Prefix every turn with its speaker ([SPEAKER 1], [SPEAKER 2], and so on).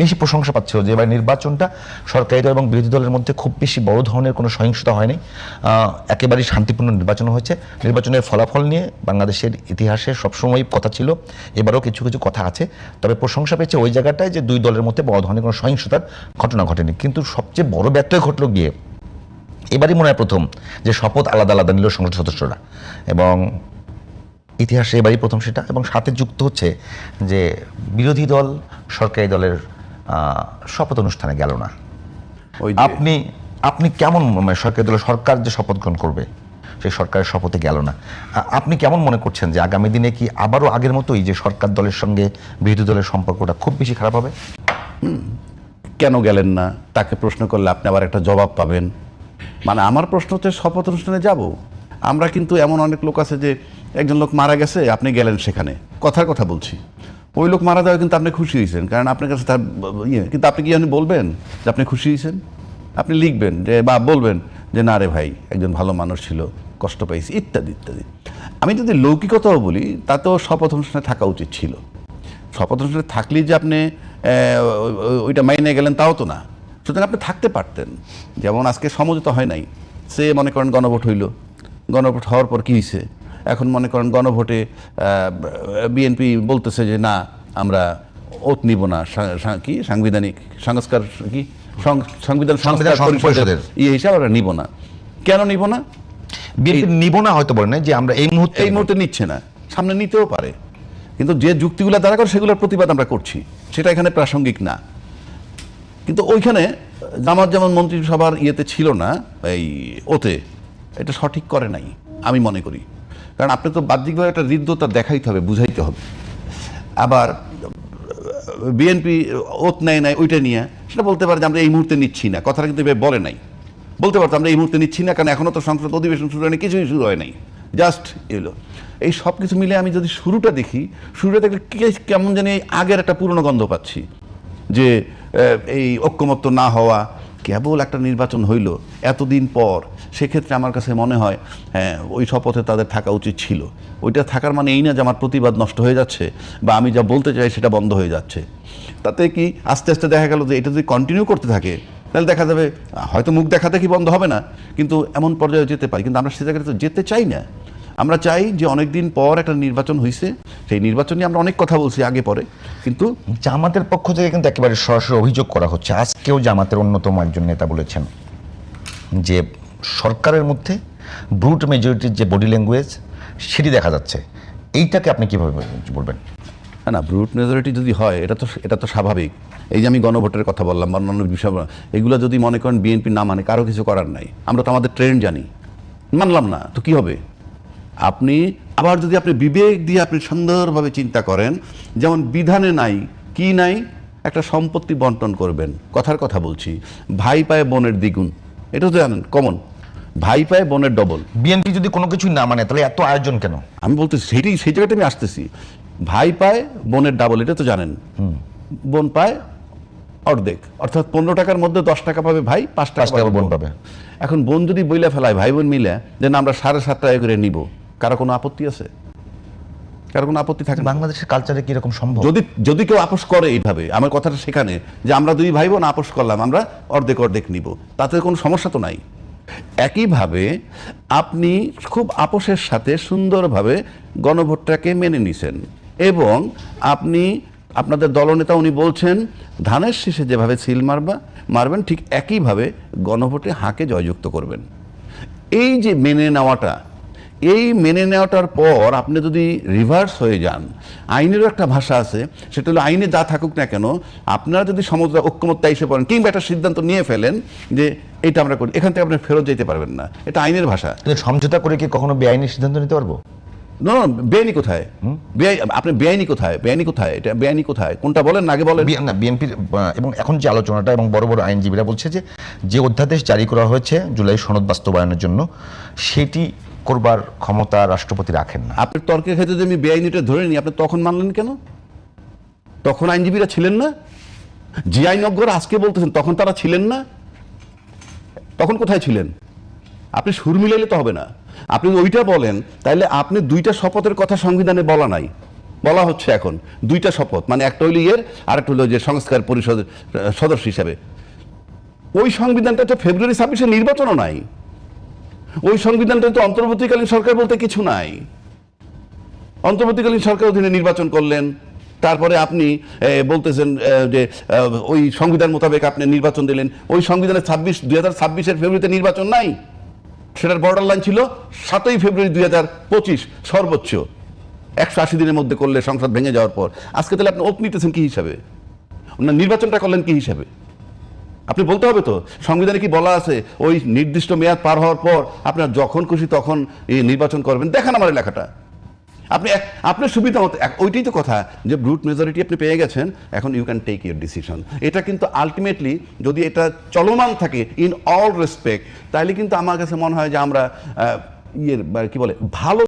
[SPEAKER 1] বেশি প্রশংসা পাচ্ছিল যে এবার নির্বাচনটা সরকারি দল এবং বিরোধী দলের মধ্যে খুব বেশি বড় ধরনের কোনো সহিংসতা হয়নি, একেবারেই শান্তিপূর্ণ নির্বাচন হয়েছে। নির্বাচনের ফলাফল নিয়ে বাংলাদেশের ইতিহাসে সবসময় কথা ছিল, এবারও কিছু কিছু কথা আছে, তবে প্রশংসা পেয়েছে ওই জায়গাটায় যে দুই দলের মধ্যে বড় ধরনের কোনো সহিংসতার ঘটনা ঘটেনি। কিন্তু সবচেয়ে বড় ব্যত্যয় ঘটল গিয়ে এবারই মনে হয় প্রথম যে শপথ আলাদা আলাদা নিল সংসদ সদস্যরা, এবং ইতিহাসে এবারই প্রথম সেটা, এবং সাথে যুক্ত হচ্ছে যে বিরোধী দল সরকারি দলের শপথ অনুষ্ঠানে গেল না। আপনি আপনি কেমন সরকারি দলের সরকার যে শপথ গ্রহণ করবে সেই সরকারের শপথে গেল না, আপনি কেমন মনে করছেন যে আগামী দিনে কি আবারও আগের মতোই যে সরকার দলের সঙ্গে বিরোধী দলের সম্পর্কটা খুব বেশি খারাপ হবে?
[SPEAKER 2] কেন গেলেন না তাকে প্রশ্ন করলে আপনি আবার একটা জবাব পাবেন। মানে আমার প্রশ্ন হচ্ছে শপথ অনুষ্ঠানে যাব আমরা, কিন্তু এমন অনেক লোক আছে যে একজন লোক মারা গেছে আপনি গেলেন সেখানে, কথার কথা বলছি, ওই লোক মারা যাওয়া কিন্তু আপনি খুশি হয়েছেন, কারণ আপনার কাছে তার কিন্তু আপনি কি আপনি বলবেন যে আপনি খুশি হয়েছেন? আপনি লিখবেন যে বা বলবেন যে না রে ভাই একজন ভালো মানুষ ছিল, কষ্ট পাইছি, ইত্যাদি ইত্যাদি। আমি যদি লৌকিকতাও বলি তাতেও শপথ অনুষ্ঠানে থাকা উচিত ছিল। শপথ অনুষ্ঠানে থাকলেই যে আপনি ওইটা মাইনে গেলেন তাও তো না, সুতরাং আপনি থাকতে পারতেন। যেমন আজকে সমঝোতা হয় নাই, সে মনে করেন গণভোট হইল, গণভোট হওয়ার পর কী হয়েছে, এখন মনে করেন গণভোটে বিএনপি বলতেছে যে না আমরা ওত নিব না, কি সাংবিধানিক সংস্কার কি সংবিধান পরিষদের হিসাবে আমরা নিব না। কেন নিব না?
[SPEAKER 1] বিএনপি নিব না হয়তো বলে না যে আমরা এই
[SPEAKER 2] মুহূর্তে নিচ্ছে না, সামনে নিতেও পারে, কিন্তু যে যুক্তিগুলো দ্বারা করে সেগুলোর প্রতিবাদ আমরা করছি, সেটা এখানে প্রাসঙ্গিক না। কিন্তু ওইখানে জামাত যেমন মন্ত্রিসভার ইয়েতে ছিল না, এই ওতে এটা সঠিক করে নাই আমি মনে করি, কারণ আপনি তো বাহ্যিকভাবে একটা হৃদ্যতা দেখাইতে হবে, বুঝাইতে হবে। আবার বিএনপি ওত নেয় নাই ওইটা নিয়ে সেটা বলতে পারে যে আমরা এই মুহূর্তে নিচ্ছি না, কথাটা কিন্তু বলে নাই। বলতে পারতো আমরা এই মুহূর্তে নিচ্ছি না, কারণ এখনও তো সংসদ অধিবেশন শুরু হয়নি, কিছুই শুরু হয় নাই, জাস্ট এলো। এই সব কিছু মিলে আমি যদি শুরুটা দেখি, শুরুটা দেখলে কেমন জানি আগের একটা পুরনো গন্ধ পাচ্ছি, যে এই ঐক্যমত্য না হওয়া, কেবল একটা নির্বাচন হইল এতদিন পর, সেক্ষেত্রে আমার কাছে মনে হয় হ্যাঁ ওই শপথে তাদের থাকা উচিত ছিল। ওইটা থাকার মানে এই না যে আমার প্রতিবাদ নষ্ট হয়ে যাচ্ছে বা আমি যা বলতে চাই সেটা বন্ধ হয়ে যাচ্ছে। তাতে কি আস্তে আস্তে দেখা গেল যে এটা যদি কন্টিনিউ করতে থাকে তাহলে দেখা যাবে হয়তো মুখ দেখাতে কি বন্ধ হবে না, কিন্তু এমন পর্যায়ে যেতে পারি। কিন্তু আমরা সে জায়গায় তো যেতে চাই না। আমরা চাই যে অনেকদিন পর একটা নির্বাচন হয়েছে, সেই নির্বাচন নিয়ে আমরা অনেক কথা বলছি আগে পরে, কিন্তু
[SPEAKER 1] জামাতের পক্ষ থেকে কিন্তু একেবারে সরাসরি অভিযোগ করা হচ্ছে। আজকেও জামাতের অন্যতম একজন নেতা বলেছেন যে সরকারের মধ্যে ব্রুট মেজরিটির যে বডি ল্যাঙ্গুয়েজ সেটি দেখা যাচ্ছে। এইটাকে আপনি কীভাবে বলবেন?
[SPEAKER 2] না, ব্রুট মেজরিটি যদি হয় এটা তো স্বাভাবিক। এই যে আমি গণভোটের কথা বললাম বা অন্যান্য বিষয়, এগুলো যদি মনে করেন বিএনপি না মানে কারো কিছু করার নাই, আমরা তো আমাদের ট্রেন্ড জানি, মানলাম না তো কি হবে? আপনি আবার যদি আপনি বিবেক দিয়ে আপনি সুন্দরভাবে চিন্তা করেন, যেমন বিধানে নাই কি নাই, একটা সম্পত্তি বন্টন করবেন, কথার কথা বলছি, ভাই পায় বোনের দ্বিগুণ, এটা তো জানেন কমন, ভাই পায় বোনের ডবল।
[SPEAKER 1] বিএনপি যদি কোনো কিছুই না মানে তাহলে এত আয়োজন কেন?
[SPEAKER 2] আমি বলতেছি সেই জায়গাটা আমি আসতেছি, ভাই পায় বোনের ডাবল, এটা তো জানেন, বোন পায় অর্ধেক, অর্থাৎ 15 টাকার মধ্যে 10 টাকা পাবে ভাই, 5 টাকা বোন পাবে। এখন বোন যদি বইলে ফেলায় ভাই বোন মিলে যে না আমরা 7.5 টাকা করে নিব, কারো কোনো আপত্তি আছে? কারো কোনো আপত্তি থাকে?
[SPEAKER 1] বাংলাদেশের কালচারে কি এরকম সম্ভব?
[SPEAKER 2] যদি কেউ আপোষ করে এইভাবে, আমার কথাটা সেখানে যে আমরা দুই ভাই বোন আপোষ করলাম, আমরা অর্ধেক অর্ধেক নিব, তাতে কোনো সমস্যা তো নাই। একইভাবে আপনি খুব আপোষের সাথে সুন্দরভাবে গণভোটটাকে মেনে নিছেন, এবং আপনি আপনাদের দলনেতা উনি বলছেন ধানের শীষে যেভাবে সিল মারবেন ঠিক একইভাবে গণভোটে হাঁকে জয়যুক্ত করবেন। এই যে মেনে নেওয়াটার পর আপনি যদি রিভার্স হয়ে যান, আইনেরও একটা ভাষা আছে, সেটা হলো আইনে যা থাকুক না কেন, আপনারা যদি সমুদ্র ঐক্যমত্যা এসে পড়েন কিংবা একটা সিদ্ধান্ত নিয়ে ফেলেন যে এটা আমরা করি, এখান থেকে আপনি ফেরত যেতে পারবেন না, এটা আইনের ভাষা।
[SPEAKER 1] সমঝোতা করে কি কখনো বেআইনি সিদ্ধান্ত নিতে পারবো?
[SPEAKER 2] না, বেআইনি কোথায়? আপনি বেআইনি কোথায়? এটা বেআইনি কোথায়? কোনটা বলেন না আগে বলেন।
[SPEAKER 1] না, বিএনপির এবং এখন যে আলোচনাটা এবং বড় বড় আইনজীবীরা বলছে যে অধ্যাদেশ জারি করা হয়েছে জুলাই সনদ বাস্তবায়নের জন্য, সেটি করবার ক্ষমতা রাষ্ট্রপতি রাখেন না।
[SPEAKER 2] আপনার তর্কের ক্ষেত্রে যদি আমি বেআইনিটা ধরে নিই, আপনি তখন মানলেন কেন? তখন আইনজীবীরা ছিলেন না? যে আইনজ্ঞরা আজকে বলতেছেন তখন তারা ছিলেন না? তখন কোথায় ছিলেন? আপনি সুর মিলাইলে তো হবে না। আপনি ওইটা বলেন, তাইলে আপনি দুইটা শপথের কথা সংবিধানে বলা নাই, বলা হচ্ছে এখন দুইটা শপথ, মানে একটা হইল আর একটা হলো যে সংস্কার পরিষদের সদস্য হিসাবে। ওই সংবিধানটা তো ফেব্রুয়ারি 26-এ নির্বাচনও নাই, ওই সংবিধানটা তো অন্তর্বর্তীকালীন সরকার বলতে কিছু নাই। অন্তর্বর্তীকালীন সরকার অধীনে নির্বাচন করলেন, তারপরে আপনি বলতেছেন যে ওই সংবিধান মোতাবেক আপনি নির্বাচন দিলেন। ওই সংবিধানে 2026-এর ফেব্রুয়ারিতে নির্বাচন নাই, সেটার বর্ডার লাইন ছিল 7ই ফেব্রুয়ারি 2025 সর্বোচ্চ, 180 দিনের মধ্যে করলে সংসদ ভেঙে যাওয়ার পর। আজকে তাহলে আপনি ওত নিতেছেন কি হিসাবে? নির্বাচনটা করলেন কি হিসাবে? আপনি বলতে হবে তো, সংবিধানে কি বলা আছে ওই নির্দিষ্ট মেয়াদ পার হওয়ার পর আপনার যখন খুশি তখন নির্বাচন করবেন? দেখান আমার লেখাটা। আপনি আপনার সুবিধা মতো, ওইটাই তো কথা, যে ব্রুট মেজরিটি আপনি পেয়ে গেছেন, এখন you can take your decision. এটা কিন্তু আলটিমেটলি যদি এটা চলমান থাকে ইন অল রেসপেক্ট, তাহলে কিন্তু আমার কাছে মনে হয় যে আমরা কি বলে ভালো